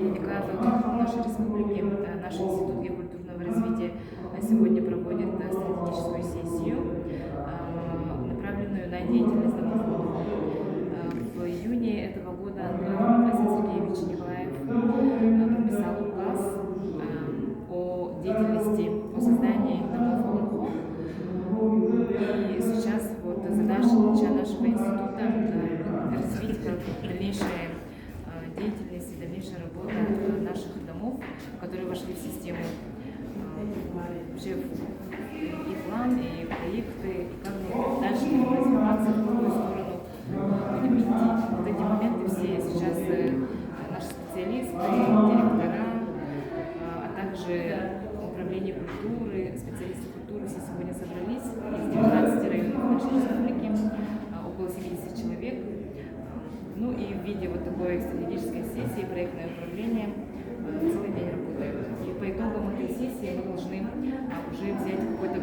делегат нашей республики, наш Институт геокультурного развития сегодня проводит стратегическую сессию, направленную на деятельность домов отдыха. В июне этого года Василий Сергеевич Николаев подписал указ о деятельности, о создании домов отдыха. И сейчас задача нашего института развить дальнейшая деятельность и дальнейшая работа наших домов, которые вошли в систему, вообще и план, и проекты, и как мы дальше будем развиваться, в какую сторону будем идти. Вот эти моменты все сейчас наши специалисты, директора, а также управление культуры, специалисты культуры все сегодня собрались из 19 районов нашей республики, около 70 человек. Ну и в виде вот такой стратегической сессии проектное управление целый день работает. И по итогам этой сессии мы должны уже взять какой-то